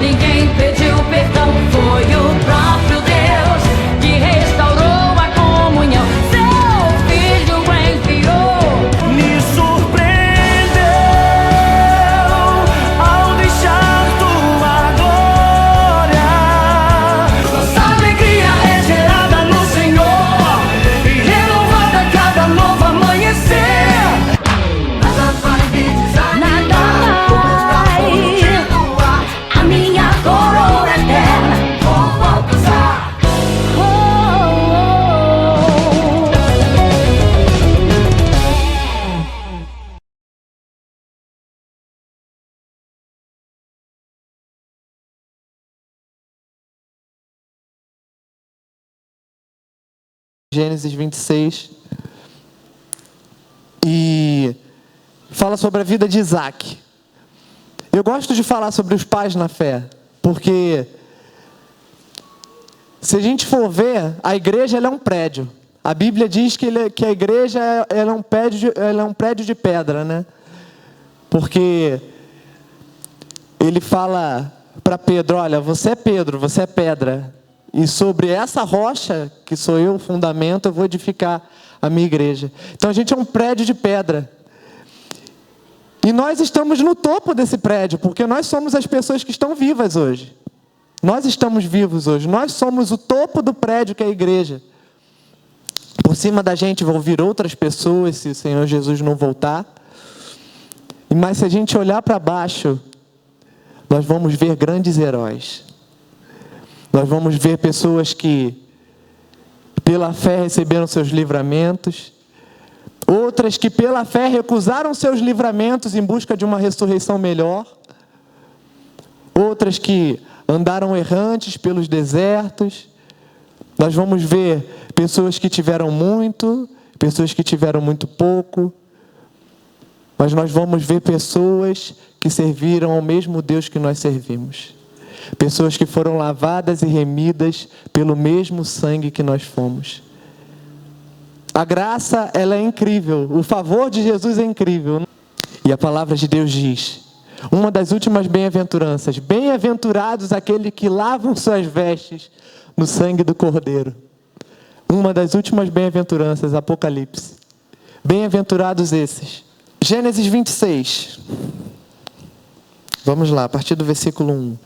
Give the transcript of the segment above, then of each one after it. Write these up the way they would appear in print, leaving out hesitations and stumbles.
Ninguém pediu perdão, foi o próprio Deus que restaurou a comunhão. Seu Filho enviou. Me surpreendeu ao deixar tua glória. Nossa alegria é gerada no Senhor e renovada cada novo amanhecer. Nada vai me desanimar. Gênesis 26, e fala sobre a vida de Isaac. Eu gosto de falar sobre os pais na fé, porque se a gente for ver, a igreja ela é um prédio. A Bíblia diz que a igreja ela é um prédio de pedra, né? Porque ele fala para Pedro, olha, você é Pedro, você é pedra. E sobre essa rocha, que sou eu, o fundamento, eu vou edificar a minha igreja. Então a gente é um prédio de pedra. E nós estamos no topo desse prédio, porque nós somos as pessoas que estão vivas hoje. Nós estamos vivos hoje. Nós somos o topo do prédio que é a igreja. Por cima da gente vão vir outras pessoas, se o Senhor Jesus não voltar. Mas se a gente olhar para baixo, nós vamos ver grandes heróis. Nós vamos ver pessoas que, pela fé, receberam seus livramentos. Outras que, pela fé, recusaram seus livramentos em busca de uma ressurreição melhor. Outras que andaram errantes pelos desertos. Nós vamos ver pessoas que tiveram muito, pessoas que tiveram muito pouco. Mas nós vamos ver pessoas que serviram ao mesmo Deus que nós servimos. Pessoas que foram lavadas e remidas pelo mesmo sangue que nós fomos. A graça, ela é incrível. O favor de Jesus é incrível. E a palavra de Deus diz, uma das últimas bem-aventuranças, bem-aventurados aqueles que lavam suas vestes no sangue do Cordeiro. Uma das últimas bem-aventuranças, Apocalipse. Bem-aventurados esses. Gênesis 26. Vamos lá, a partir do versículo 1.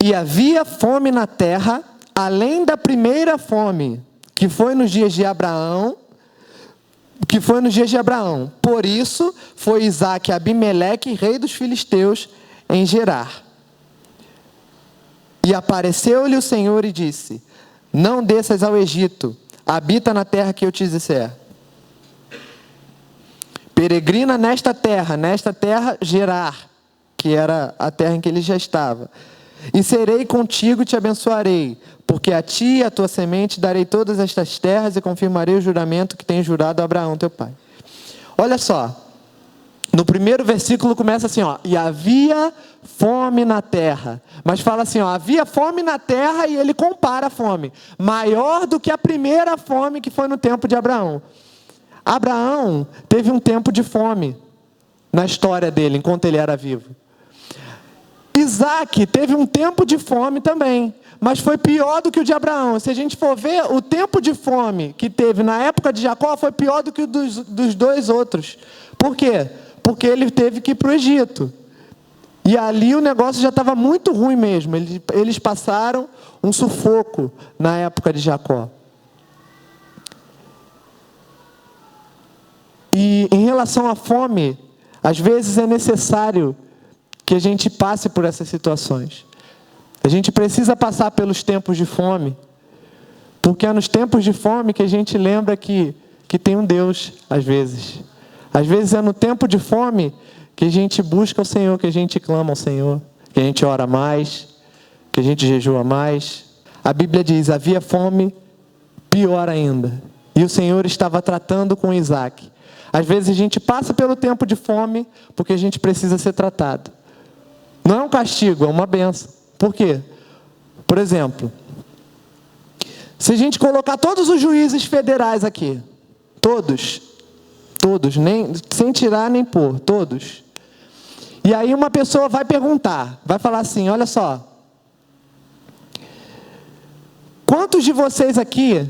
E havia fome na terra, além da primeira fome, que foi nos dias de Abraão. Por isso, foi Isaque Abimeleque, rei dos filisteus, em Gerar. E apareceu-lhe o Senhor e disse, não desças ao Egito, habita na terra que eu te disser. Peregrina nesta terra Gerar, que era a terra em que ele já estava. E serei contigo e te abençoarei, porque a ti e a tua semente darei todas estas terras e confirmarei o juramento que tenho jurado a Abraão, teu pai. Olha só, no primeiro versículo começa assim, ó, e havia fome na terra. Mas fala assim, ó, havia fome na terra e ele compara a fome, maior do que a primeira fome que foi no tempo de Abraão. Abraão teve um tempo de fome na história dele, enquanto ele era vivo. Isaac teve um tempo de fome também, mas foi pior do que o de Abraão. Se a gente for ver, o tempo de fome que teve na época de Jacó foi pior do que o dos dois outros. Por quê? Porque ele teve que ir para o Egito. E ali o negócio já estava muito ruim mesmo. Eles passaram um sufoco na época de Jacó. E em relação à fome, às vezes é necessário que a gente passe por essas situações. A gente precisa passar pelos tempos de fome, porque é nos tempos de fome que a gente lembra que tem um Deus, às vezes. Às vezes é no tempo de fome que a gente busca o Senhor, que a gente clama ao Senhor, que a gente ora mais, que a gente jejua mais. A Bíblia diz, havia fome, pior ainda. E o Senhor estava tratando com Isaac. Às vezes a gente passa pelo tempo de fome, porque a gente precisa ser tratado. Não é um castigo, é uma bênção. Por quê? Por exemplo, se a gente colocar todos os juízes federais aqui, todos, sem tirar nem pôr, todos. E aí uma pessoa vai perguntar, vai falar assim, olha só, quantos de vocês aqui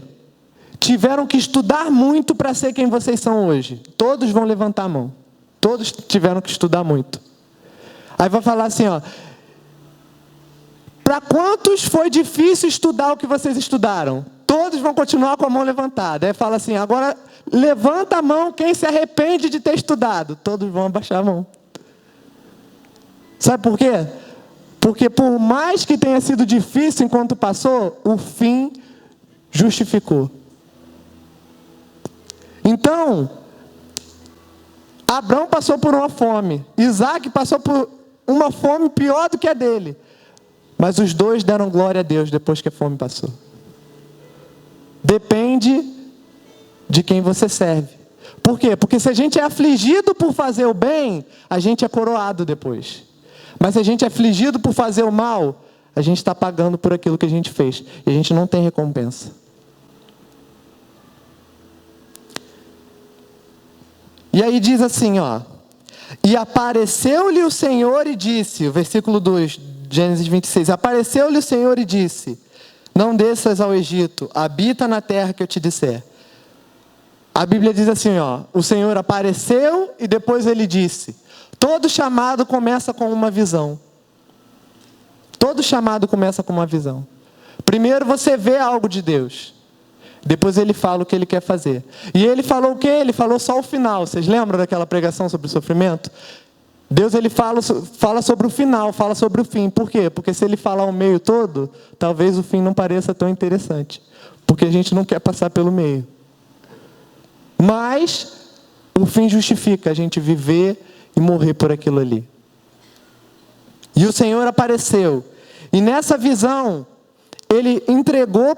tiveram que estudar muito para ser quem vocês são hoje? Todos vão levantar a mão. Todos tiveram que estudar muito. Aí vai falar assim, ó, para quantos foi difícil estudar o que vocês estudaram? Todos vão continuar com a mão levantada. Aí fala assim, agora levanta a mão quem se arrepende de ter estudado. Todos vão abaixar a mão. Sabe por quê? Porque por mais que tenha sido difícil enquanto passou, o fim justificou. Então, Abraão passou por uma fome. Isaac passou por uma fome pior do que a dele. Mas os dois deram glória a Deus depois que a fome passou. Depende de quem você serve. Por quê? Porque se a gente é afligido por fazer o bem, a gente é coroado depois. Mas se a gente é afligido por fazer o mal, a gente está pagando por aquilo que a gente fez. E a gente não tem recompensa. E aí diz assim, ó. E apareceu-lhe o Senhor e disse, o versículo 2, Gênesis 26. Apareceu-lhe o Senhor e disse, não desças ao Egito, habita na terra que eu te disser. A Bíblia diz assim, ó. O Senhor apareceu e depois ele disse. Todo chamado começa com uma visão. Todo chamado começa com uma visão. Primeiro você vê algo de Deus. Depois ele fala o que ele quer fazer. E ele falou o quê? Ele falou só o final. Vocês lembram daquela pregação sobre o sofrimento? Deus ele fala sobre o final, fala sobre o fim. Por quê? Porque se ele falar o meio todo, talvez o fim não pareça tão interessante. Porque a gente não quer passar pelo meio. Mas o fim justifica a gente viver e morrer por aquilo ali. E o Senhor apareceu. E nessa visão, ele entregou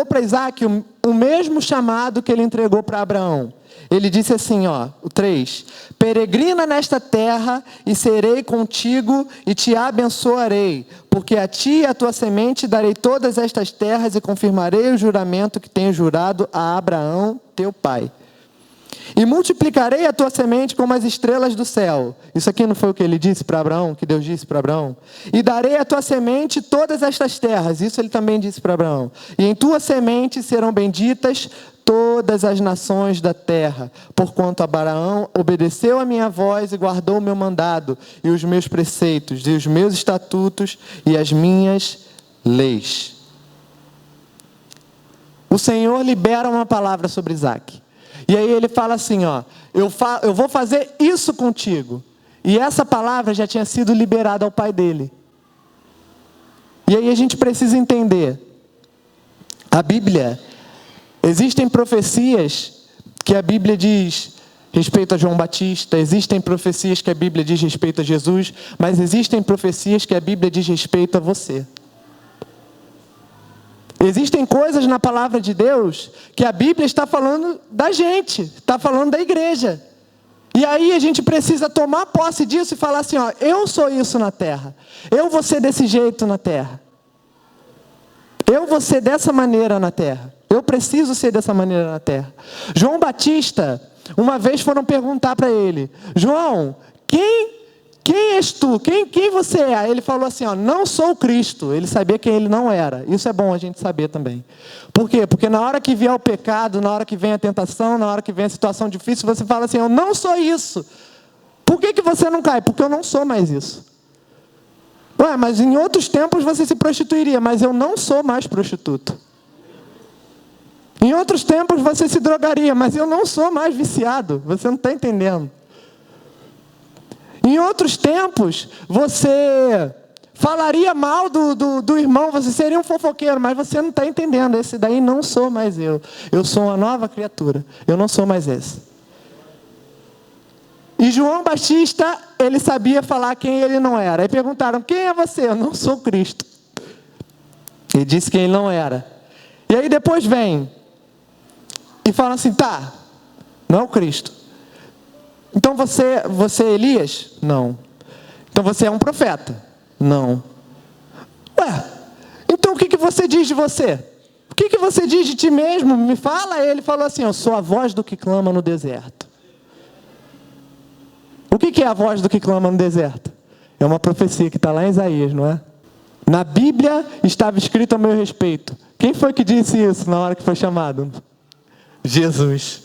para Isaac o mesmo chamado que ele entregou para Abraão. Ele disse assim, ó, o 3. Peregrina nesta terra e serei contigo e te abençoarei. Porque a ti e a tua semente darei todas estas terras e confirmarei o juramento que tenho jurado a Abraão, teu pai. E multiplicarei a tua semente como as estrelas do céu. Isso aqui não foi o que ele disse para Abraão, que Deus disse para Abraão? E darei a tua semente todas estas terras. Isso ele também disse para Abraão. E em tua semente serão benditas todas as nações da terra. Porquanto Abraão obedeceu a minha voz e guardou o meu mandado, e os meus preceitos, e os meus estatutos, e as minhas leis. O Senhor libera uma palavra sobre Isaac. E aí ele fala assim, ó, eu vou fazer isso contigo. E essa palavra já tinha sido liberada ao pai dele. E aí a gente precisa entender. A Bíblia, existem profecias que a Bíblia diz respeito a João Batista, existem profecias que a Bíblia diz respeito a Jesus, mas existem profecias que a Bíblia diz respeito a você. Existem coisas na palavra de Deus que a Bíblia está falando da gente, está falando da igreja. E aí a gente precisa tomar posse disso e falar assim, ó, eu sou isso na terra. Eu vou ser desse jeito na terra. Eu vou ser dessa maneira na terra. Eu preciso ser dessa maneira na terra. João Batista, uma vez foram perguntar para ele, João, quem és tu? Quem você é? Aí ele falou assim, ó, não sou o Cristo. Ele sabia quem ele não era. Isso é bom a gente saber também. Por quê? Porque na hora que vier o pecado, na hora que vem a tentação, na hora que vem a situação difícil, você fala assim, eu não sou isso. Por que você não cai? Porque eu não sou mais isso. Ué, mas em outros tempos você se prostituiria, mas eu não sou mais prostituto. Em outros tempos você se drogaria, mas eu não sou mais viciado. Você não está entendendo. Em outros tempos, você falaria mal do irmão, você seria um fofoqueiro, mas você não está entendendo. Esse daí não sou mais eu. Eu sou uma nova criatura. Eu não sou mais esse. E João Batista, ele sabia falar quem ele não era. Aí perguntaram, quem é você? Eu não sou Cristo. Ele disse quem ele não era. E aí depois vem e fala assim, tá, não é o Cristo. Então você é Elias? Não. Então você é um profeta? Não. você diz de você? O que você diz de ti mesmo? Me fala. Ele falou assim, eu sou a voz do que clama no deserto. O que é a voz do que clama no deserto? É uma profecia que está lá em Isaías, não é? Na Bíblia estava escrito a meu respeito. Quem foi que disse isso na hora que foi chamado? Jesus.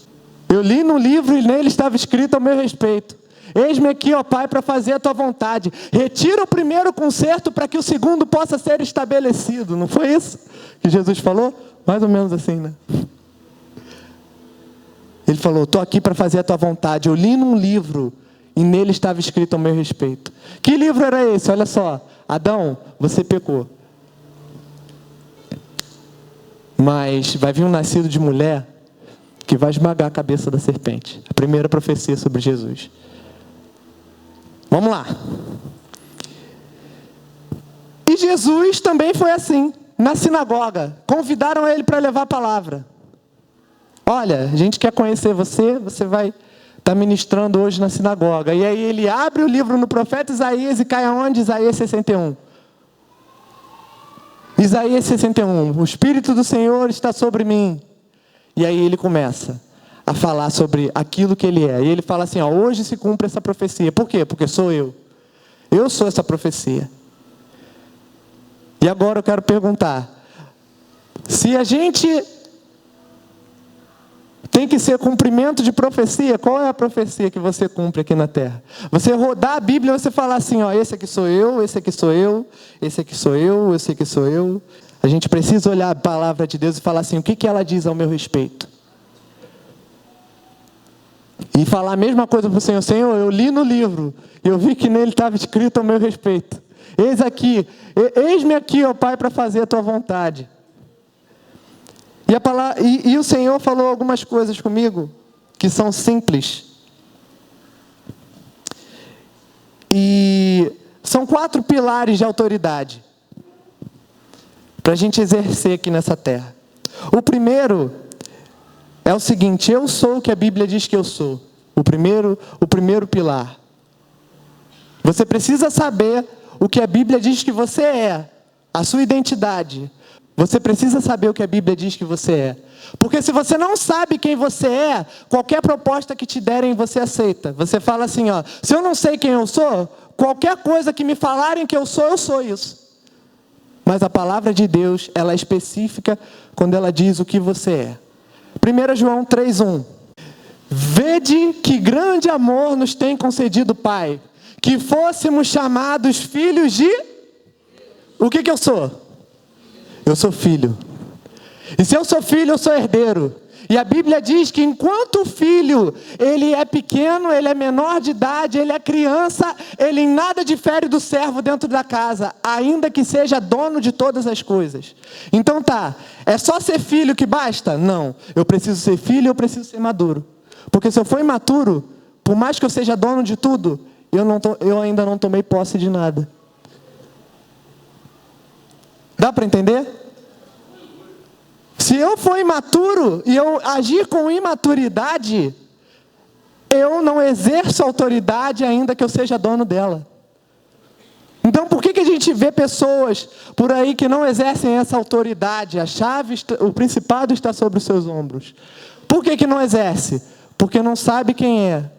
Eu li no livro e nele estava escrito a meu respeito. Eis-me aqui, ó Pai, para fazer a tua vontade. Retira o primeiro conserto para que o segundo possa ser estabelecido. Não foi isso que Jesus falou? Mais ou menos assim, né? Ele falou, estou aqui para fazer a tua vontade. Eu li num livro e nele estava escrito ao meu respeito. Que livro era esse? Olha só. Adão, você pecou. Mas vai vir um nascido de mulher que vai esmagar a cabeça da serpente. A primeira profecia sobre Jesus. Vamos lá. E Jesus também foi assim. Na sinagoga, convidaram ele para levar a palavra. Olha, a gente quer conhecer você, você vai estar ministrando hoje na sinagoga. E aí ele abre o livro no profeta Isaías e cai aonde? Isaías 61. Isaías 61. O Espírito do Senhor está sobre mim. E aí ele começa a falar sobre aquilo que ele é. E ele fala assim, ó, hoje se cumpre essa profecia. Por quê? Porque sou eu. Eu sou essa profecia. E agora eu quero perguntar, se a gente tem que ser cumprimento de profecia, qual é a profecia que você cumpre aqui na terra? Você rodar a Bíblia e você falar assim, ó, esse aqui sou eu, esse aqui sou eu, esse aqui sou eu, esse aqui sou eu. A gente precisa olhar a palavra de Deus e falar assim, o que ela diz ao meu respeito? E falar a mesma coisa para o Senhor, Senhor, eu li no livro, eu vi que nele estava escrito ao meu respeito. Eis-me aqui, ó Pai, para fazer a tua vontade. E o Senhor falou algumas coisas comigo, que são simples. E são 4 pilares de autoridade, para a gente exercer aqui nessa terra. O primeiro é o seguinte, eu sou o que a Bíblia diz que eu sou. O primeiro pilar. Você precisa saber o que a Bíblia diz que você é, a sua identidade. Você precisa saber o que a Bíblia diz que você é. Porque se você não sabe quem você é, qualquer proposta que te derem, você aceita. Você fala assim, ó, se eu não sei quem eu sou, qualquer coisa que me falarem que eu sou isso. Mas a palavra de Deus, ela é específica quando ela diz o que você é. 1 João 3:1. Vede que grande amor nos tem concedido o Pai, que fôssemos chamados filhos de... O que eu sou? Eu sou filho. E se eu sou filho, eu sou herdeiro. E a Bíblia diz que enquanto o filho, ele é pequeno, ele é menor de idade, ele é criança, ele em nada difere do servo dentro da casa, ainda que seja dono de todas as coisas. Então é só ser filho que basta? Não, eu preciso ser filho e eu preciso ser maduro. Porque se eu for imaturo, por mais que eu seja dono de tudo, eu ainda não tomei posse de nada. Dá para entender? Se eu for imaturo e eu agir com imaturidade, eu não exerço autoridade ainda que eu seja dono dela. Então por que a gente vê pessoas por aí que não exercem essa autoridade? O principado está sobre os seus ombros. Por que não exerce? Porque não sabe quem é.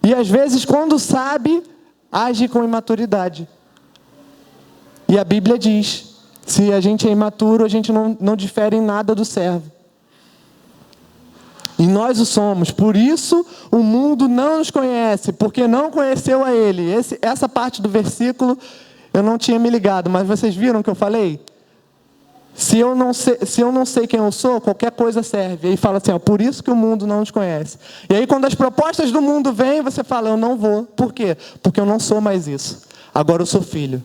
E às vezes quando sabe, age com imaturidade. E a Bíblia diz, se a gente é imaturo, a gente não difere em nada do servo. E nós o somos. Por isso o mundo não nos conhece, porque não conheceu a Ele. Essa parte do versículo eu não tinha me ligado, mas vocês viram o que eu falei? Se eu não sei quem eu sou, qualquer coisa serve. E aí fala assim, ó, por isso que o mundo não nos conhece. E aí quando as propostas do mundo vêm, você fala, eu não vou. Por quê? Porque eu não sou mais isso. Agora eu sou filho.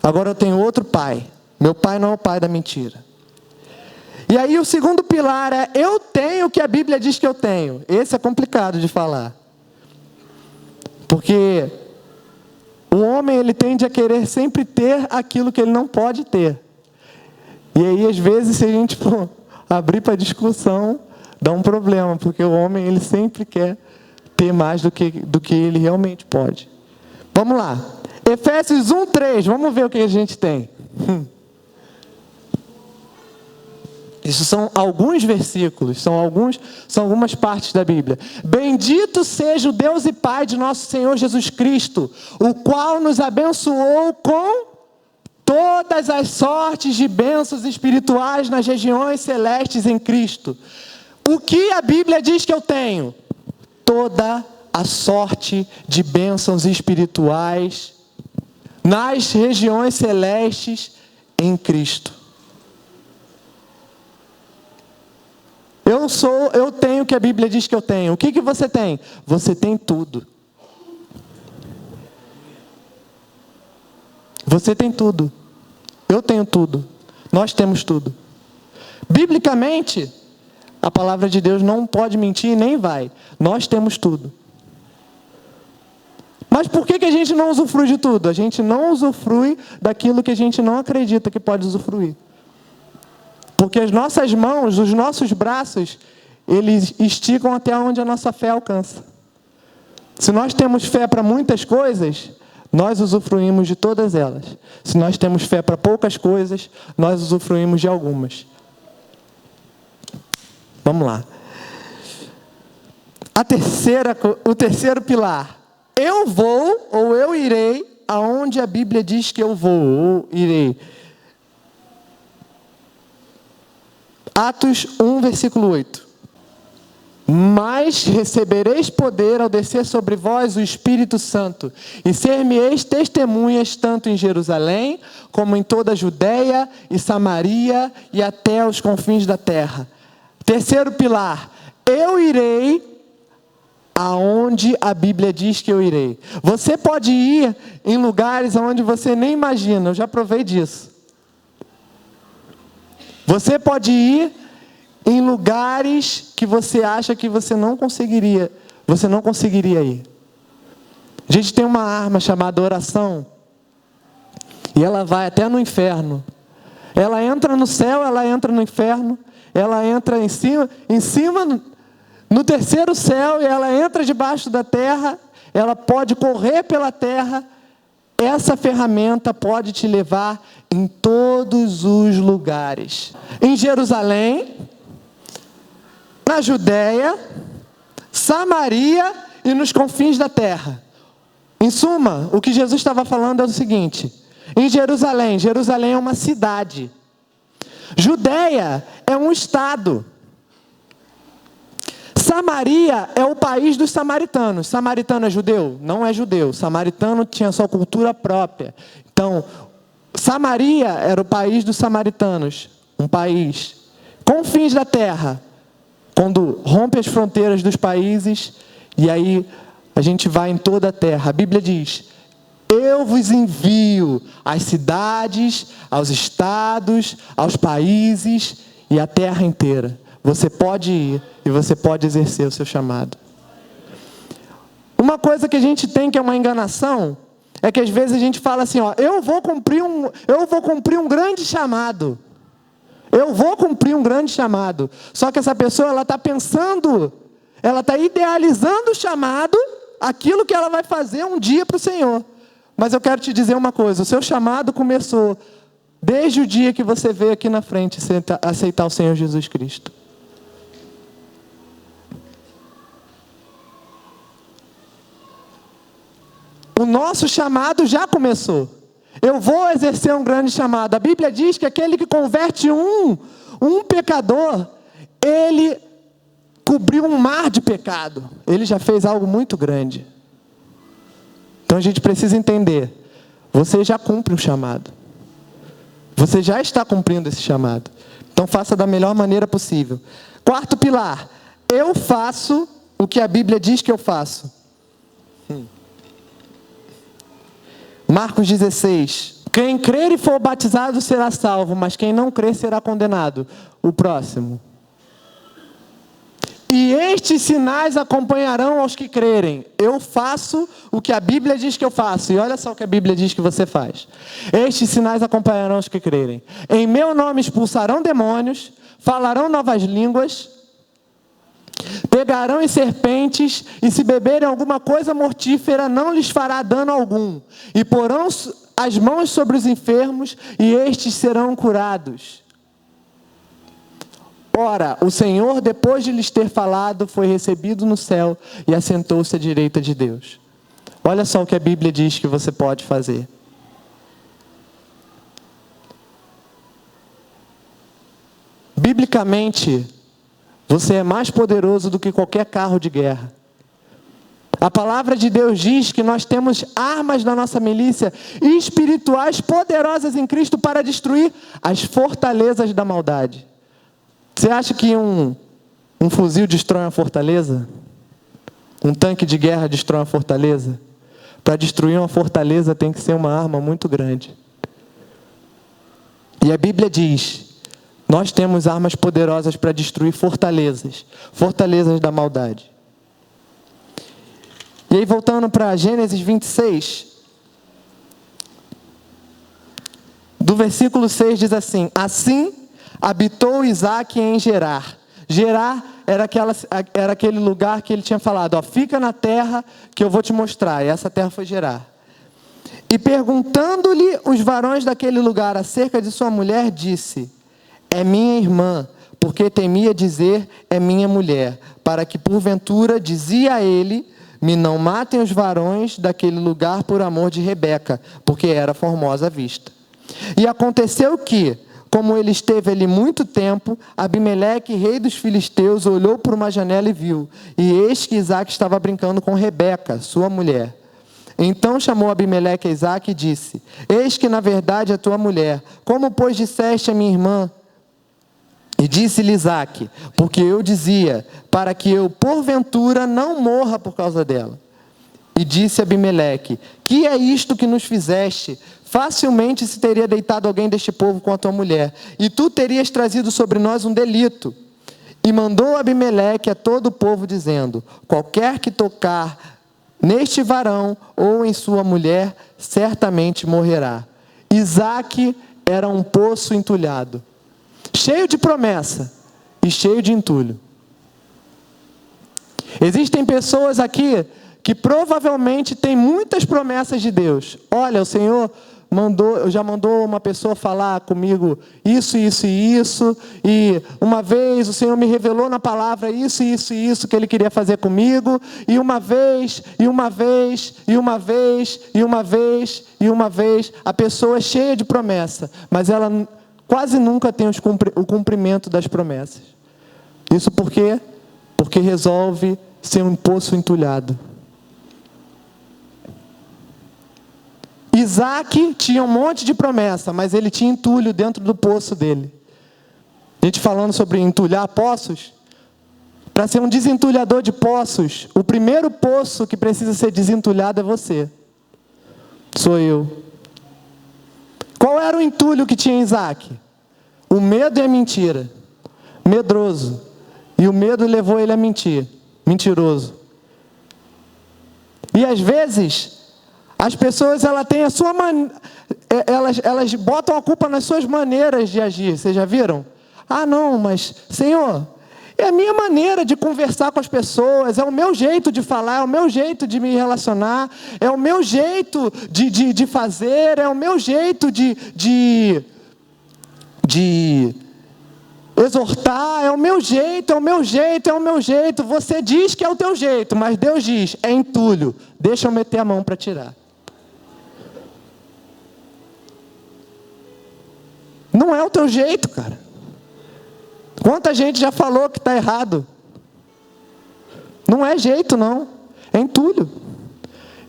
Agora eu tenho outro pai. Meu pai não é o pai da mentira. E aí o segundo pilar é, eu tenho o que a Bíblia diz que eu tenho. Esse é complicado de falar. Porque o homem, ele tende a querer sempre ter aquilo que ele não pode ter. E aí, às vezes, se a gente for abrir para discussão, dá um problema. Porque o homem, ele sempre quer ter mais do que ele realmente pode. Vamos lá. Efésios 1:3. Vamos ver o que a gente tem. Isso são alguns versículos, são algumas partes da Bíblia. Bendito seja o Deus e Pai de nosso Senhor Jesus Cristo, o qual nos abençoou com todas as sortes de bênçãos espirituais nas regiões celestes em Cristo. O que a Bíblia diz que eu tenho? Toda a sorte de bênçãos espirituais nas regiões celestes em Cristo. Eu tenho o que a Bíblia diz que eu tenho. O que você tem? Você tem tudo. Você tem tudo. Eu tenho tudo. Nós temos tudo. Biblicamente, a palavra de Deus não pode mentir e nem vai. Nós temos tudo. Mas por que a gente não usufrui de tudo? A gente não usufrui daquilo que a gente não acredita que pode usufruir. Porque as nossas mãos, os nossos braços, eles esticam até onde a nossa fé alcança. Se nós temos fé para muitas coisas, nós usufruímos de todas elas. Se nós temos fé para poucas coisas, nós usufruímos de algumas. Vamos lá. O terceiro pilar. Eu vou ou eu irei aonde a Bíblia diz que eu vou ou irei. Atos 1, versículo 8. Mas recebereis poder ao descer sobre vós o Espírito Santo, e ser-me-eis testemunhas tanto em Jerusalém, como em toda a Judeia e Samaria e até os confins da terra. Terceiro pilar, eu irei aonde a Bíblia diz que eu irei. Você pode ir em lugares onde você nem imagina, eu já provei disso. Você pode ir em lugares que você acha que você não conseguiria ir. A gente tem uma arma chamada oração, e ela vai até no inferno. Ela entra no céu, ela entra no inferno, ela entra em cima no terceiro céu, e ela entra debaixo da terra, ela pode correr pela terra. Essa ferramenta pode te levar em todos os lugares. Em Jerusalém, na Judeia, Samaria e nos confins da terra. Em suma, o que Jesus estava falando é o seguinte: em Jerusalém é uma cidade. Judeia é um estado. Samaria é o país dos samaritanos. Samaritano é judeu? Não é judeu. Samaritano tinha sua cultura própria. Então, Samaria era o país dos samaritanos. Um país. Confins da terra. Quando rompe as fronteiras dos países, e aí a gente vai em toda a terra. A Bíblia diz: eu vos envio às cidades, aos estados, aos países e à terra inteira. Você pode ir e você pode exercer o seu chamado. Uma coisa que a gente tem que é uma enganação, é que às vezes a gente fala assim, eu vou cumprir um grande chamado. Eu vou cumprir um grande chamado. Só que essa pessoa, ela está pensando, ela está idealizando o chamado, aquilo que ela vai fazer um dia para o Senhor. Mas eu quero te dizer uma coisa, o seu chamado começou desde o dia que você veio aqui na frente aceitar o Senhor Jesus Cristo. O nosso chamado já começou. Eu vou exercer um grande chamado. A Bíblia diz que aquele que converte um pecador, ele cobriu um mar de pecado. Ele já fez algo muito grande. Então a gente precisa entender. Você já cumpre um chamado. Você já está cumprindo esse chamado. Então faça da melhor maneira possível. Quarto pilar. Eu faço o que a Bíblia diz que eu faço. Marcos 16. Quem crer e for batizado será salvo, mas quem não crer será condenado. O próximo. E estes sinais acompanharão aos que crerem. Eu faço o que a Bíblia diz que eu faço. E olha só o que a Bíblia diz que você faz. Estes sinais acompanharão os que crerem. Em meu nome expulsarão demônios, falarão novas línguas, pegarão em serpentes, e se beberem alguma coisa mortífera, não lhes fará dano algum. E porão as mãos sobre os enfermos, e estes serão curados. Ora, o Senhor, depois de lhes ter falado, foi recebido no céu e assentou-se à direita de Deus. Olha só o que a Bíblia diz que você pode fazer. Biblicamente, você é mais poderoso do que qualquer carro de guerra. A palavra de Deus diz que nós temos armas na nossa milícia espirituais poderosas em Cristo para destruir as fortalezas da maldade. Você acha que um fuzil destrói uma fortaleza? Um tanque de guerra destrói uma fortaleza? Para destruir uma fortaleza tem que ser uma arma muito grande. E a Bíblia diz: nós temos armas poderosas para destruir fortalezas da maldade. E aí, voltando para Gênesis 26, do versículo 6 diz assim: assim habitou Isaque em Gerar. Gerar era aquele lugar que ele tinha falado, ó, fica na terra que eu vou te mostrar. E essa terra foi Gerar. E perguntando-lhe os varões daquele lugar acerca de sua mulher, disse: é minha irmã, porque temia dizer, é minha mulher, para que porventura dizia a ele: me não matem os varões daquele lugar por amor de Rebeca, porque era formosa à vista. E aconteceu que, como ele esteve ali muito tempo, Abimeleque, rei dos filisteus, olhou por uma janela e viu, e eis que Isaque estava brincando com Rebeca, sua mulher. Então chamou Abimeleque a Isaque e disse: eis que na verdade é tua mulher, como pois disseste a minha irmã? E disse-lhe Isaque: porque eu dizia, para que eu porventura não morra por causa dela. E disse Abimeleque: que é isto que nos fizeste? Facilmente se teria deitado alguém deste povo com a tua mulher, e tu terias trazido sobre nós um delito. E mandou Abimeleque a todo o povo, dizendo: qualquer que tocar neste varão ou em sua mulher, certamente morrerá. Isaque era um poço entulhado, cheio de promessa e cheio de entulho. Existem pessoas aqui que provavelmente têm muitas promessas de Deus. Olha, o Senhor já mandou uma pessoa falar comigo isso, isso e isso, e uma vez o Senhor me revelou na palavra isso, isso e isso que Ele queria fazer comigo, e uma vez, e uma vez, e uma vez, e uma vez, e uma vez, a pessoa é cheia de promessa, mas ela quase nunca tem o cumprimento das promessas. Isso por quê? Porque resolve ser um poço entulhado. Isaque tinha um monte de promessa, mas ele tinha entulho dentro do poço dele. A gente falando sobre entulhar poços. Para ser um desentulhador de poços, o primeiro poço que precisa ser desentulhado é você. Sou eu. Qual era o entulho que tinha Isaque? O medo e a mentira. Medroso. E o medo levou ele a mentir. Mentiroso. E às vezes, as pessoas elas botam a culpa nas suas maneiras de agir. Vocês já viram? Ah, não, mas Senhor, é a minha maneira de conversar com as pessoas, é o meu jeito de falar, é o meu jeito de me relacionar, é o meu jeito de fazer, é o meu jeito de exortar, é o meu jeito, é o meu jeito, é o meu jeito. Você diz que é o teu jeito, mas Deus diz, é entulho, deixa eu meter a mão para tirar. Não é o teu jeito, cara. Quanta gente já falou que está errado. Não é jeito, não. É entulho.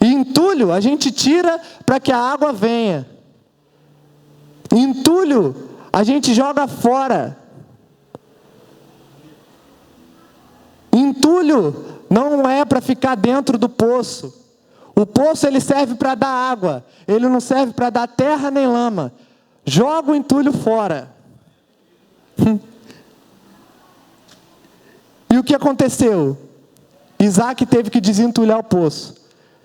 E entulho a gente tira para que a água venha. Entulho a gente joga fora. Entulho não é para ficar dentro do poço. O poço ele serve para dar água. Ele não serve para dar terra nem lama. Joga o entulho fora. E o que aconteceu? Isaque teve que desentulhar o poço.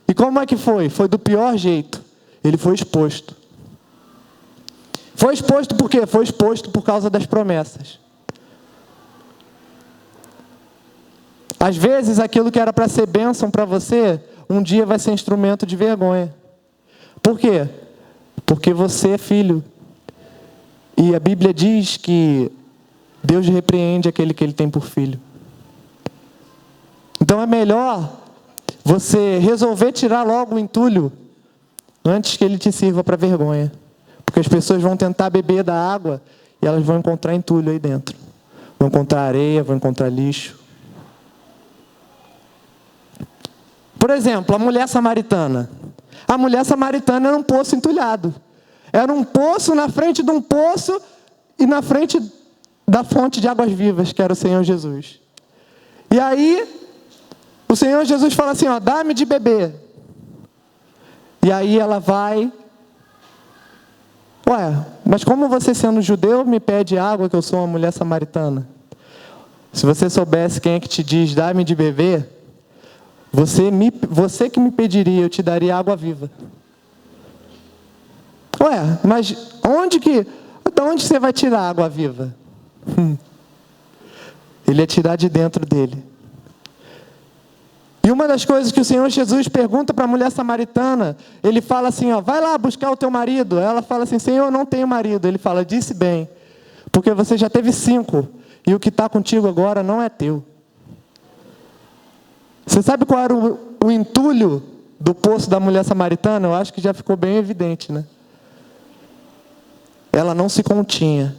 E como é que foi? Foi do pior jeito. Ele foi exposto. Foi exposto por quê? Foi exposto por causa das promessas. Às vezes, aquilo que era para ser bênção para você, um dia vai ser instrumento de vergonha. Por quê? Porque você é filho. E a Bíblia diz que Deus repreende aquele que ele tem por filho. Então é melhor você resolver tirar logo o entulho antes que ele te sirva para vergonha. Porque as pessoas vão tentar beber da água e elas vão encontrar entulho aí dentro. Vão encontrar areia, vão encontrar lixo. Por exemplo, a mulher samaritana. A mulher samaritana era um poço entulhado. Era um poço na frente de um poço e na frente da fonte de águas vivas, que era o Senhor Jesus. E aí, o Senhor Jesus fala assim, ó, dá-me de beber. E aí ela vai... Ué, mas como você sendo judeu me pede água que eu sou uma mulher samaritana? Se você soubesse quem é que te diz, dá-me de beber, você que me pediria, eu te daria água viva. Ué, mas de onde você vai tirar a água viva? Ele ia tirar de dentro dele. E uma das coisas que o Senhor Jesus pergunta para a mulher samaritana, ele fala assim, ó, vai lá buscar o teu marido. Ela fala assim, Senhor, eu não tenho marido. Ele fala, disse bem, porque você já teve 5, e o que está contigo agora não é teu. Você sabe qual era o entulho do poço da mulher samaritana? Eu acho que já ficou bem evidente, né? Ela não se continha.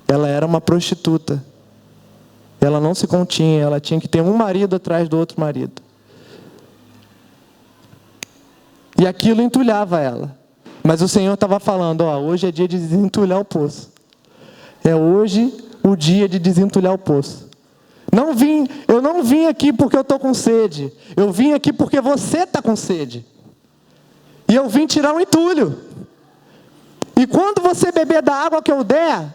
Ela era uma prostituta. Ela não se continha, ela tinha que ter um marido atrás do outro marido. E aquilo entulhava ela. Mas o Senhor estava falando, ó, hoje é dia de desentulhar o poço. É hoje o dia de desentulhar o poço. Eu não vim aqui porque eu estou com sede. Eu vim aqui porque você está com sede. E eu vim tirar um entulho. E quando você beber da água que eu der,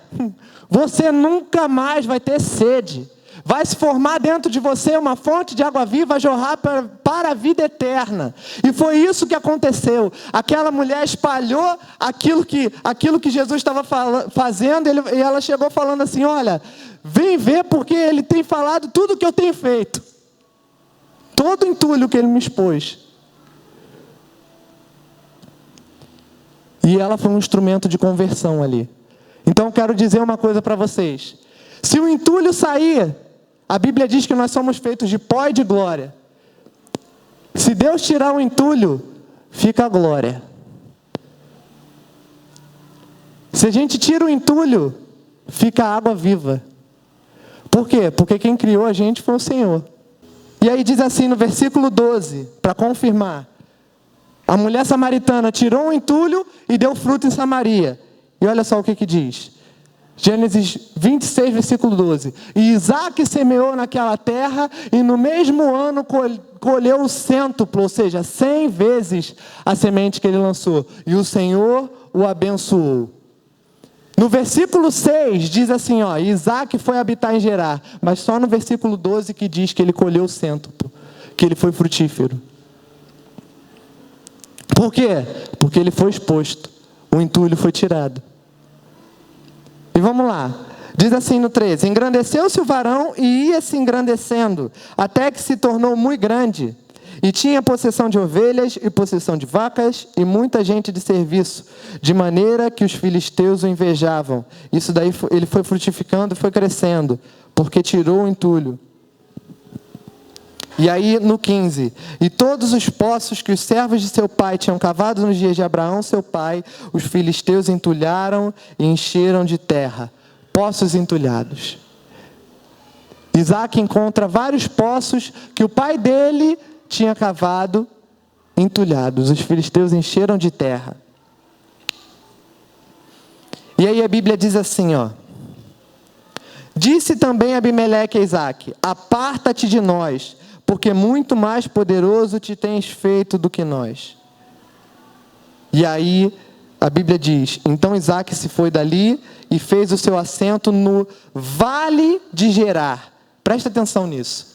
você nunca mais vai ter sede. Vai se formar dentro de você uma fonte de água viva a jorrar para a vida eterna. E foi isso que aconteceu. Aquela mulher espalhou aquilo que Jesus estava fazendo, e ela chegou falando assim, olha, vem ver porque ele tem falado tudo o que eu tenho feito. Todo o entulho que ele me expôs. E ela foi um instrumento de conversão ali. Então eu quero dizer uma coisa para vocês. Se o entulho sair, a Bíblia diz que nós somos feitos de pó e de glória. Se Deus tirar o entulho, fica a glória. Se a gente tira o entulho, fica a água viva. Por quê? Porque quem criou a gente foi o Senhor. E aí diz assim no versículo 12, para confirmar. A mulher samaritana tirou o entulho e deu fruto em Samaria. E olha só o que diz. Gênesis 26, versículo 12. E Isaac semeou naquela terra e no mesmo ano colheu o cêntuplo, ou seja, 100 vezes a semente que ele lançou. E o Senhor o abençoou. No versículo 6 diz assim, ó, Isaac foi habitar em Gerar. Mas só no versículo 12 que diz que ele colheu o cêntuplo, que ele foi frutífero. Por quê? Porque ele foi exposto. O entulho foi tirado. E vamos lá. Diz assim no 13. Engrandeceu-se o varão e ia se engrandecendo, até que se tornou muito grande. E tinha possessão de ovelhas e possessão de vacas e muita gente de serviço, de maneira que os filisteus o invejavam. Isso daí ele foi frutificando e foi crescendo, porque tirou o entulho. E aí no 15, e todos os poços que os servos de seu pai tinham cavado nos dias de Abraão, seu pai, os filisteus entulharam e encheram de terra, poços entulhados. Isaac encontra vários poços que o pai dele tinha cavado, entulhados. Os filisteus encheram de terra. E aí a Bíblia diz assim, ó. Disse também Abimeleque a Isaac, aparta-te de nós, porque muito mais poderoso te tens feito do que nós. E aí, a Bíblia diz, então Isaac se foi dali e fez o seu assento no vale de Gerar. Presta atenção nisso.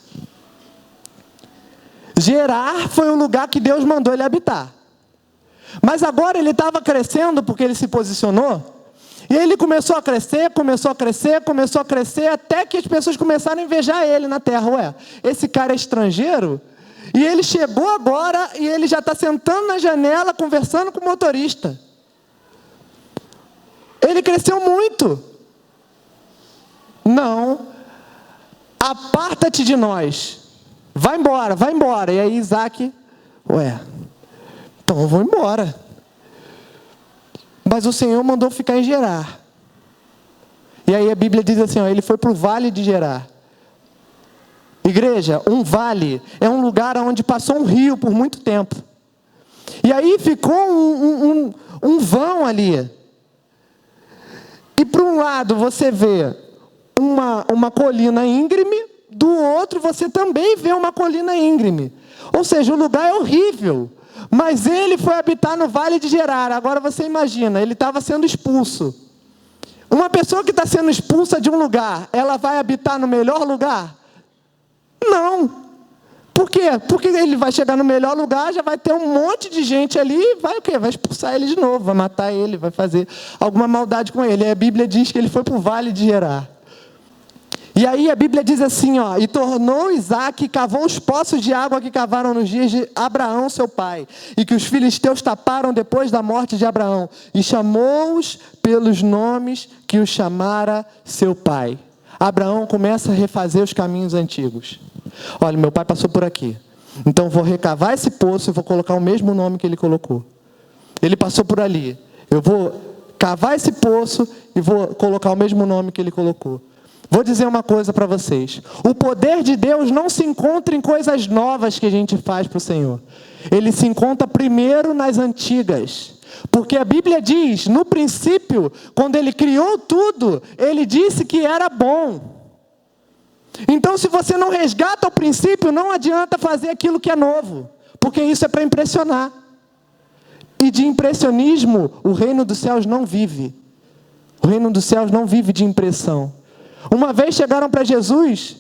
Gerar foi o lugar que Deus mandou ele habitar. Mas agora ele estava crescendo porque ele se posicionou. E ele começou a crescer, até que as pessoas começaram a invejar ele na terra. Ué, esse cara é estrangeiro? E ele chegou agora e ele já está sentando na janela, conversando com o motorista. Ele cresceu muito. não, aparta-te de nós, vai embora, vai embora. E aí Isaac, então eu vou embora. Mas o Senhor mandou ficar em Gerar. E aí a Bíblia diz assim, ele foi para o vale de Gerar. Igreja, um vale é um lugar onde passou um rio por muito tempo. E aí ficou um vão ali. E por um lado você vê uma colina íngreme, do outro você também vê uma colina íngreme. Ou seja, o lugar é horrível. Mas ele foi habitar no vale de Gerar. Agora você imagina, ele estava sendo expulso. Uma pessoa que está sendo expulsa de um lugar, ela vai habitar no melhor lugar? Não. Por quê? Porque ele vai chegar no melhor lugar, já vai ter um monte de gente ali, vai o quê? Vai expulsar ele de novo, vai matar ele, vai fazer alguma maldade com ele. E a Bíblia diz que ele foi para o vale de Gerar. E aí a Bíblia diz assim, e tornou Isaac e cavou os poços de água que cavaram nos dias de Abraão, seu pai, e que os filisteus taparam depois da morte de Abraão, e chamou-os pelos nomes que os chamara seu pai. Abraão começa a refazer os caminhos antigos. Olha, meu pai passou por aqui, então vou recavar esse poço e vou colocar o mesmo nome que ele colocou. Ele passou por ali, eu vou cavar esse poço e vou colocar o mesmo nome que ele colocou. Vou dizer uma coisa para vocês. O poder de Deus não se encontra em coisas novas que a gente faz para o Senhor. Ele se encontra primeiro nas antigas. Porque a Bíblia diz, no princípio, quando Ele criou tudo, Ele disse que era bom. Então, se você não resgata o princípio, não adianta fazer aquilo que é novo. Porque isso é para impressionar. E de impressionismo, o reino dos céus não vive. O reino dos céus não vive de impressão. Uma vez chegaram para Jesus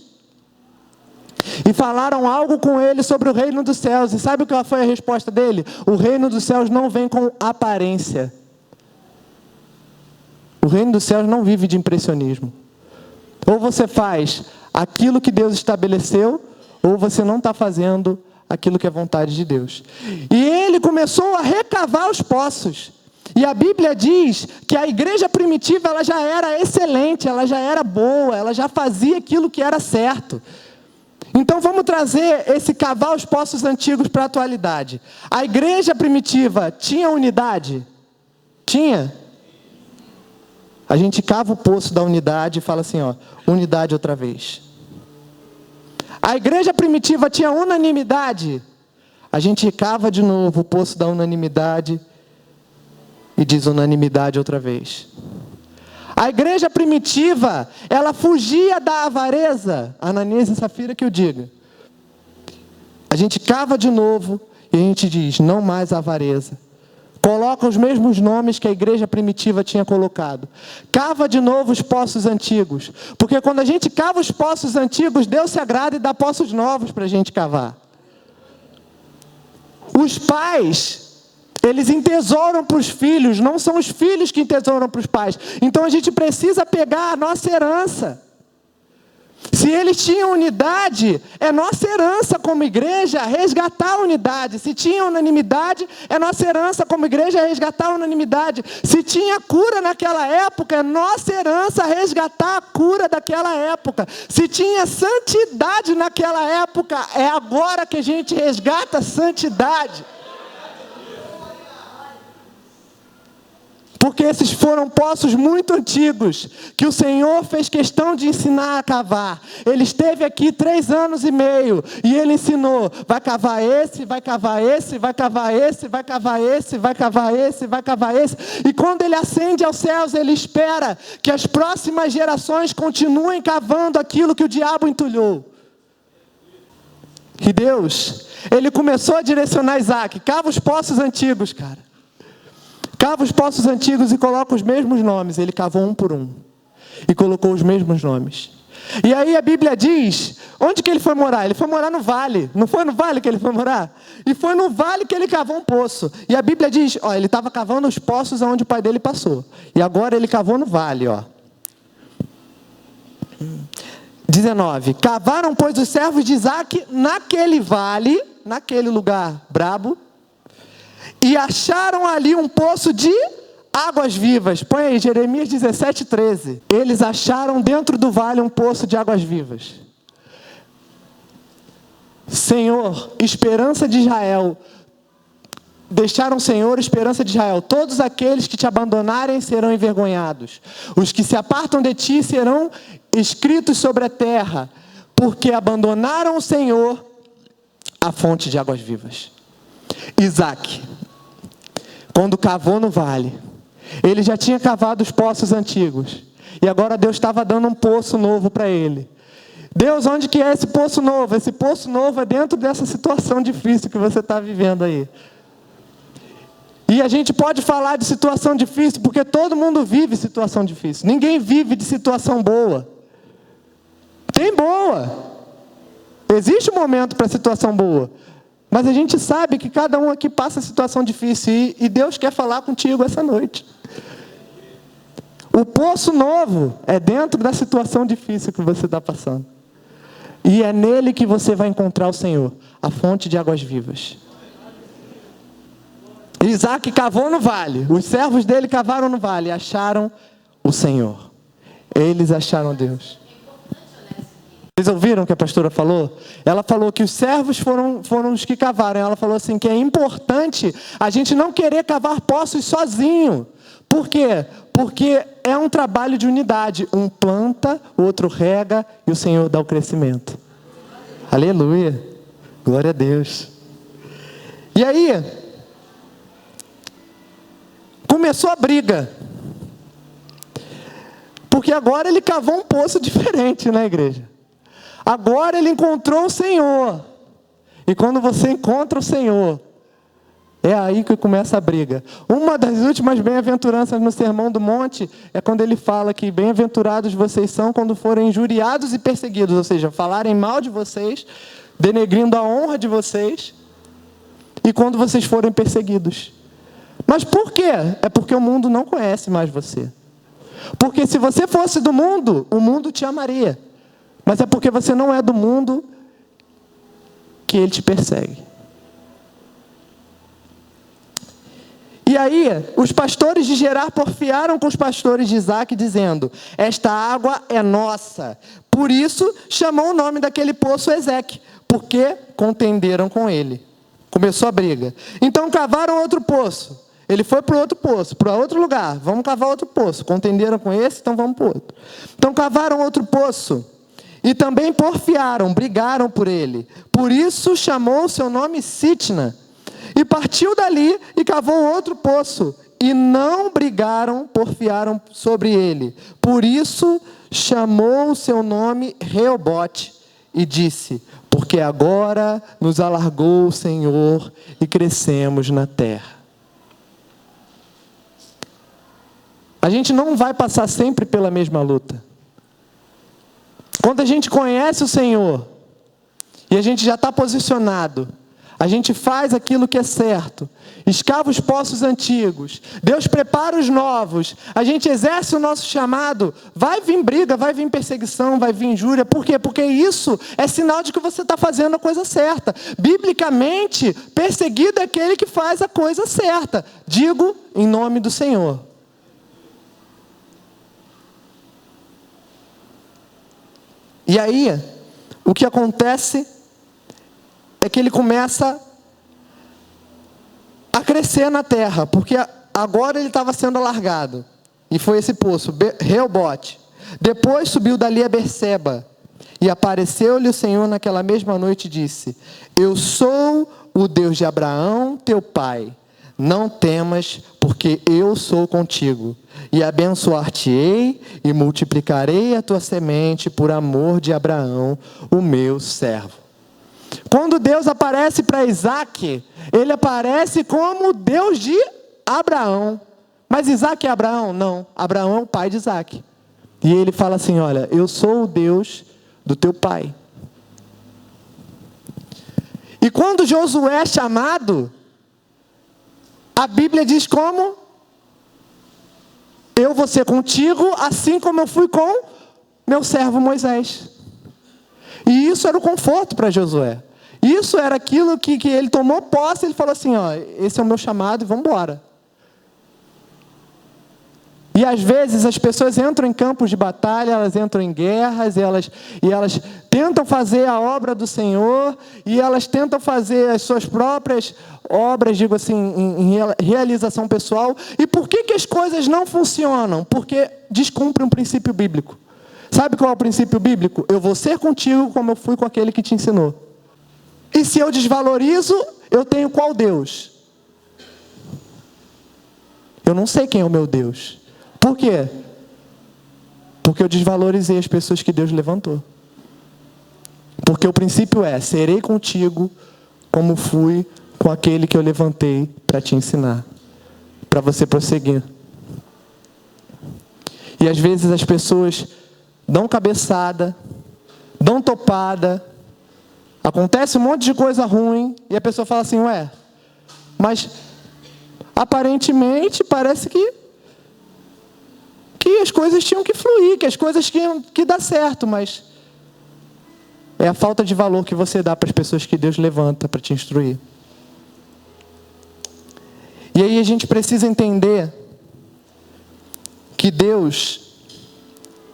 e falaram algo com ele sobre o reino dos céus. E sabe qual foi a resposta dele? O reino dos céus não vem com aparência. O reino dos céus não vive de impressionismo. Ou você faz aquilo que Deus estabeleceu, ou você não está fazendo aquilo que é vontade de Deus. E ele começou a recavar os poços. E a Bíblia diz que a igreja primitiva ela já era excelente, ela já era boa, ela já fazia aquilo que era certo. Então vamos trazer esse cavar os poços antigos para a atualidade. A igreja primitiva tinha unidade? Tinha? A gente cava o poço da unidade e fala assim, unidade outra vez. A igreja primitiva tinha unanimidade? A gente cava de novo o poço da unanimidade e diz unanimidade outra vez. A igreja primitiva, ela fugia da avareza. Ananias e Safira que eu diga. A gente cava de novo e a gente diz, não mais avareza. Coloca os mesmos nomes que a igreja primitiva tinha colocado. Cava de novo os poços antigos. Porque quando a gente cava os poços antigos, Deus se agrada e dá poços novos para a gente cavar. Os pais, eles entesouram para os filhos, não são os filhos que entesouram para os pais. Então a gente precisa pegar a nossa herança. Se eles tinham unidade, é nossa herança como igreja resgatar a unidade. Se tinha unanimidade, é nossa herança como igreja resgatar a unanimidade. Se tinha cura naquela época, é nossa herança resgatar a cura daquela época. Se tinha santidade naquela época, é agora que a gente resgata a santidade. Porque esses foram poços muito antigos, que o Senhor fez questão de ensinar a cavar. Ele esteve aqui 3 anos e meio, e Ele ensinou, vai cavar esse, vai cavar esse, vai cavar esse, vai cavar esse, vai cavar esse, vai cavar esse. E quando Ele ascende aos céus, Ele espera que as próximas gerações continuem cavando aquilo que o diabo entulhou. E Deus, Ele começou a direcionar Isaac, cava os poços antigos, cara. Cava os poços antigos e coloca os mesmos nomes. Ele cavou um por um. E colocou os mesmos nomes. E aí a Bíblia diz, onde que ele foi morar? Ele foi morar no vale. Não foi no vale que ele foi morar? E foi no vale que ele cavou um poço. E a Bíblia diz, ele estava cavando os poços onde o pai dele passou. E agora ele cavou no vale, 19. Cavaram, pois, os servos de Isaac naquele vale, naquele lugar brabo, e acharam ali um poço de águas vivas. Põe aí, Jeremias 17:13. Eles acharam dentro do vale um poço de águas vivas. Senhor, esperança de Israel. Deixaram, Senhor, esperança de Israel. Todos aqueles que te abandonarem serão envergonhados. Os que se apartam de ti serão escritos sobre a terra, porque abandonaram o Senhor, a fonte de águas vivas. Isaac, quando cavou no vale, ele já tinha cavado os poços antigos. E agora Deus estava dando um poço novo para ele. Deus, onde que é esse poço novo? Esse poço novo é dentro dessa situação difícil que você está vivendo aí. E a gente pode falar de situação difícil, porque todo mundo vive situação difícil. Ninguém vive de situação boa. Tem boa. Existe um momento para situação boa. Mas a gente sabe que cada um aqui passa situação difícil. E Deus quer falar contigo essa noite. O poço novo é dentro da situação difícil que você está passando. E é nele que você vai encontrar o Senhor, a fonte de águas vivas. Isaac cavou no vale. Os servos dele cavaram no vale e acharam o Senhor. Eles acharam Deus. Vocês ouviram o que a pastora falou? Ela falou que os servos foram os que cavaram. Ela falou assim que é importante a gente não querer cavar poços sozinho. Por quê? Porque é um trabalho de unidade. Um planta, o outro rega e o Senhor dá o crescimento. Aleluia. Glória a Deus. E aí, começou a briga. Porque agora ele cavou um poço diferente na igreja. Agora ele encontrou o Senhor. E quando você encontra o Senhor, é aí que começa a briga. Uma das últimas bem-aventuranças no Sermão do Monte é quando ele fala que bem-aventurados vocês são quando forem injuriados e perseguidos. Ou seja, falarem mal de vocês, denegrindo a honra de vocês. E quando vocês forem perseguidos. Mas por quê? É porque o mundo não conhece mais você. Porque se você fosse do mundo, o mundo te amaria. Mas é porque você não é do mundo que ele te persegue. E aí, os pastores de Gerar porfiaram com os pastores de Isaac, dizendo: esta água é nossa. Por isso, chamou o nome daquele poço Ezeque, porque contenderam com ele. Começou a briga. Então, cavaram outro poço. Ele foi para outro poço, para outro lugar. Vamos cavar outro poço. Contenderam com esse, então vamos para o outro. Então, cavaram outro poço. E também porfiaram, brigaram por ele. Por isso, chamou o seu nome Sitna. E partiu dali e cavou outro poço. E não brigaram, porfiaram sobre ele. Por isso, chamou o seu nome Reobote. E disse: porque agora nos alargou o Senhor e crescemos na terra. A gente não vai passar sempre pela mesma luta. Quando a gente conhece o Senhor, e a gente já está posicionado, a gente faz aquilo que é certo, escava os poços antigos, Deus prepara os novos, a gente exerce o nosso chamado, vai vir briga, vai vir perseguição, vai vir injúria. Por quê? Porque isso é sinal de que você está fazendo a coisa certa. Biblicamente, perseguido é aquele que faz a coisa certa. Digo em nome do Senhor. E aí, o que acontece é que ele começa a crescer na terra, porque agora ele estava sendo alargado. E foi esse poço, Reobote. Depois subiu dali a Berseba, e apareceu-lhe o Senhor naquela mesma noite e disse: eu sou o Deus de Abraão, teu pai. Não temas, porque eu sou contigo. E abençoar-te-ei e multiplicarei a tua semente por amor de Abraão, o meu servo. Quando Deus aparece para Isaac, ele aparece como Deus de Abraão. Mas Isaac é Abraão? Não. Abraão é o pai de Isaac. E ele fala assim: olha, eu sou o Deus do teu pai. E quando Josué é chamado, a Bíblia diz como? Eu vou ser contigo, assim como eu fui com meu servo Moisés. E isso era o conforto para Josué. Isso era aquilo que ele tomou posse. Ele falou assim: ó, esse é o meu chamado e vamos embora. E às vezes as pessoas entram em campos de batalha, elas entram em guerras, e elas tentam fazer a obra do Senhor, e elas tentam fazer as suas próprias obras, digo assim, em realização pessoal. E por que as coisas não funcionam? Porque descumprem um princípio bíblico. Sabe qual é o princípio bíblico? Eu vou ser contigo como eu fui com aquele que te ensinou. E se eu desvalorizo, eu tenho qual Deus? Eu não sei quem é o meu Deus. Por quê? Porque eu desvalorizei as pessoas que Deus levantou. Porque o princípio é: serei contigo como fui com aquele que eu levantei para te ensinar, para você prosseguir. E às vezes as pessoas dão cabeçada, dão topada, acontece um monte de coisa ruim, e a pessoa fala assim: ué, mas aparentemente parece que as coisas tinham que fluir, que as coisas tinham que dar certo, mas é a falta de valor que você dá para as pessoas que Deus levanta para te instruir. E aí a gente precisa entender que Deus,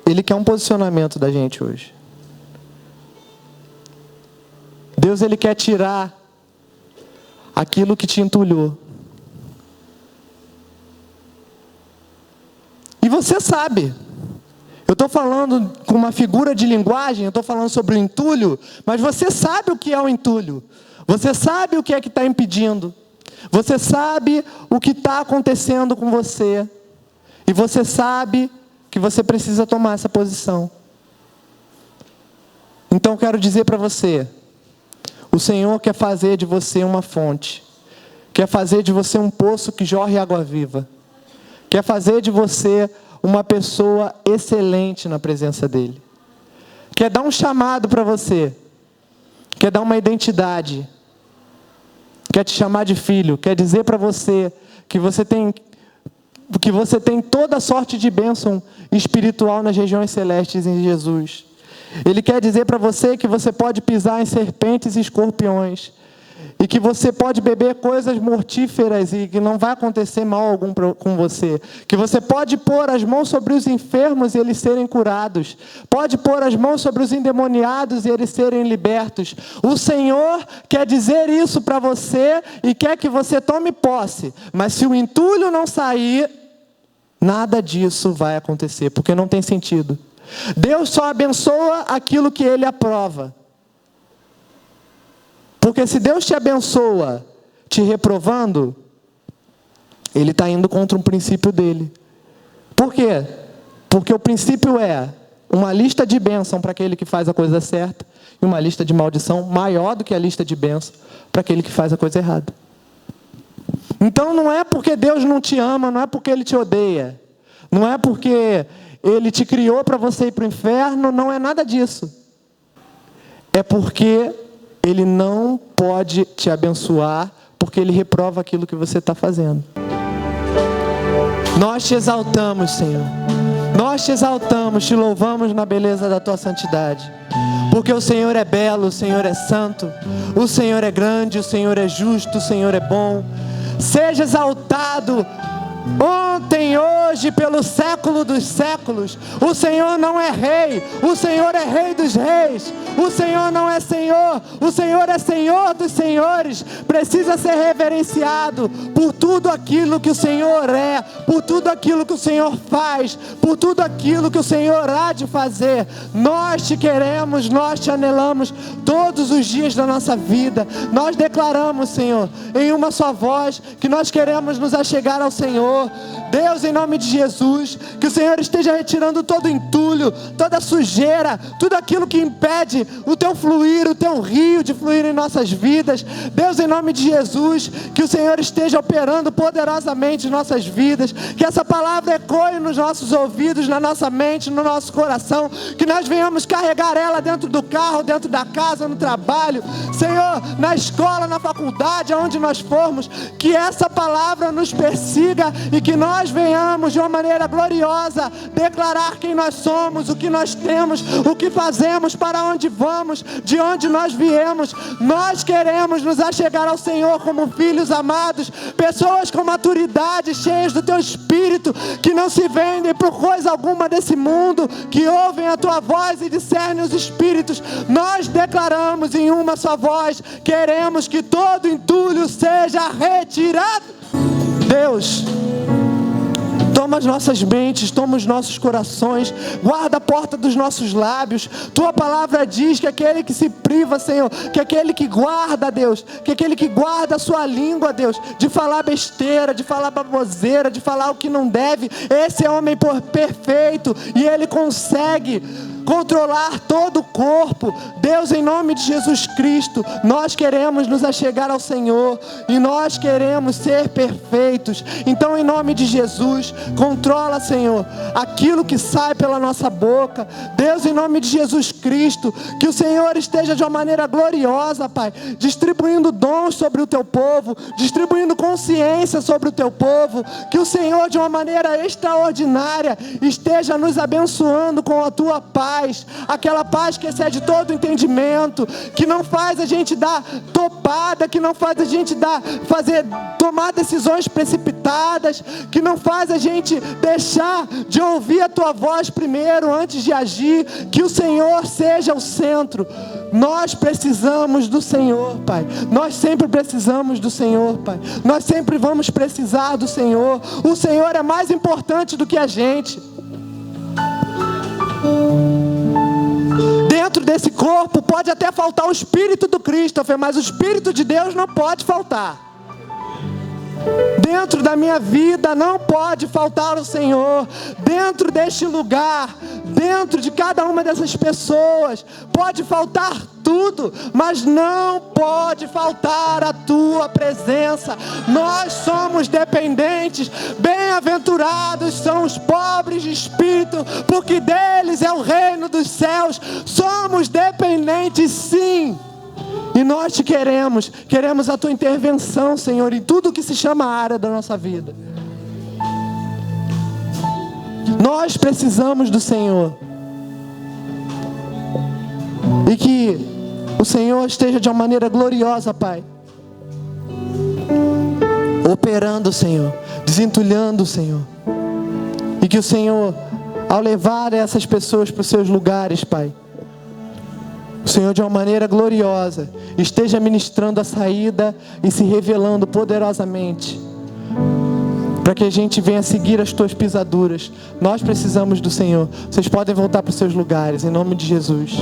Ele quer um posicionamento da gente hoje. Deus, Ele quer tirar aquilo que te entulhou. E você sabe, eu estou falando com uma figura de linguagem, eu estou falando sobre o entulho, mas você sabe o que é o entulho. Você sabe o que é que está impedindo. Você sabe o que está acontecendo com você. E você sabe que você precisa tomar essa posição. Então eu quero dizer para você, o Senhor quer fazer de você uma fonte. Quer fazer de você um poço que jorre água viva. Quer fazer de você uma pessoa excelente na presença dEle. Quer dar um chamado para você. Quer dar uma identidade. Quer te chamar de filho. Quer dizer para você que você tem toda sorte de bênção espiritual nas regiões celestes em Jesus. Ele quer dizer para você que você pode pisar em serpentes e escorpiões. E que você pode beber coisas mortíferas e que não vai acontecer mal algum com você. Que você pode pôr as mãos sobre os enfermos e eles serem curados. Pode pôr as mãos sobre os endemoniados e eles serem libertos. O Senhor quer dizer isso para você e quer que você tome posse. Mas se o entulho não sair, nada disso vai acontecer, porque não tem sentido. Deus só abençoa aquilo que Ele aprova. Porque se Deus te abençoa te reprovando, Ele está indo contra um princípio dEle. Por quê? Porque o princípio é uma lista de bênção para aquele que faz a coisa certa e uma lista de maldição maior do que a lista de bênção para aquele que faz a coisa errada. Então não é porque Deus não te ama, não é porque Ele te odeia, não é porque Ele te criou para você ir para o inferno, não é nada disso. É porque Ele não pode te abençoar, porque Ele reprova aquilo que você está fazendo. Nós te exaltamos, Senhor. Nós te exaltamos, te louvamos na beleza da Tua santidade. Porque o Senhor é belo, o Senhor é santo, o Senhor é grande, o Senhor é justo, o Senhor é bom. Seja exaltado ontem, hoje, pelo século dos séculos. O Senhor não é rei, o Senhor é rei dos reis. O Senhor não é Senhor, o Senhor é Senhor dos senhores. Precisa ser reverenciado por tudo aquilo que o Senhor é, por tudo aquilo que o Senhor faz, por tudo aquilo que o Senhor há de fazer. Nós te queremos, nós te anelamos todos os dias da nossa vida. Nós declaramos, Senhor, em uma só voz, que nós queremos nos achegar ao Senhor. Deus, em nome de Jesus, que o Senhor esteja retirando todo entulho, toda sujeira, tudo aquilo que impede o Teu fluir, o Teu rio de fluir em nossas vidas. Deus, em nome de Jesus, que o Senhor esteja operando poderosamente em nossas vidas, que essa palavra ecoe nos nossos ouvidos, na nossa mente, no nosso coração, que nós venhamos carregar ela dentro do carro, dentro da casa, no trabalho, Senhor, na escola, na faculdade, aonde nós formos, que essa palavra nos persiga e que nós nós venhamos de uma maneira gloriosa declarar quem nós somos, o que nós temos, o que fazemos, para onde vamos, de onde nós viemos. Nós queremos nos achegar ao Senhor como filhos amados, pessoas com maturidade, cheias do Teu Espírito, que não se vendem por coisa alguma desse mundo, que ouvem a Tua voz e discernem os espíritos. Nós declaramos em uma só voz: queremos que todo entulho seja retirado. Deus, toma as nossas mentes, toma os nossos corações, guarda a porta dos nossos lábios. Tua palavra diz que aquele que se priva, Senhor, que aquele que guarda, Deus, que aquele que guarda a sua língua, Deus, de falar besteira, de falar baboseira, de falar o que não deve, esse é homem perfeito, e ele consegue controlar todo o corpo. Deus, em nome de Jesus Cristo, nós queremos nos achegar ao Senhor e nós queremos ser perfeitos. Então, em nome de Jesus, controla, Senhor, aquilo que sai pela nossa boca. Deus, em nome de Jesus Cristo, que o Senhor esteja de uma maneira gloriosa, Pai, distribuindo dons sobre o Teu povo, distribuindo consciência sobre o Teu povo. Que o Senhor, de uma maneira extraordinária, esteja nos abençoando com a Tua paz, aquela paz que excede todo entendimento, que não faz a gente dar topada, que não faz a gente tomar decisões precipitadas, que não faz a gente deixar de ouvir a Tua voz primeiro antes de agir. Que o Senhor seja o centro. Nós precisamos do Senhor, Pai. Nós sempre precisamos do Senhor, Pai. Nós sempre vamos precisar do Senhor. O Senhor é mais importante do que a gente. Dentro desse corpo pode até faltar o Espírito do Christopher, mas o Espírito de Deus não pode faltar. Dentro da minha vida não pode faltar o Senhor. Dentro deste lugar, dentro de cada uma dessas pessoas, pode faltar tudo, mas não pode faltar a Tua presença. Nós somos dependentes. Bem-aventurados são os pobres de espírito, porque deles é o reino dos céus. Somos dependentes, sim. E nós te queremos a Tua intervenção, Senhor, em tudo que se chama área da nossa vida. Nós precisamos do Senhor. E que o Senhor esteja de uma maneira gloriosa, Pai, operando, Senhor, desentulhando, Senhor. E que o Senhor, ao levar essas pessoas para os seus lugares, Pai, o Senhor, de uma maneira gloriosa, esteja ministrando a saída e se revelando poderosamente, para que a gente venha seguir as Tuas pisaduras. Nós precisamos do Senhor. Vocês podem voltar para os seus lugares, em nome de Jesus.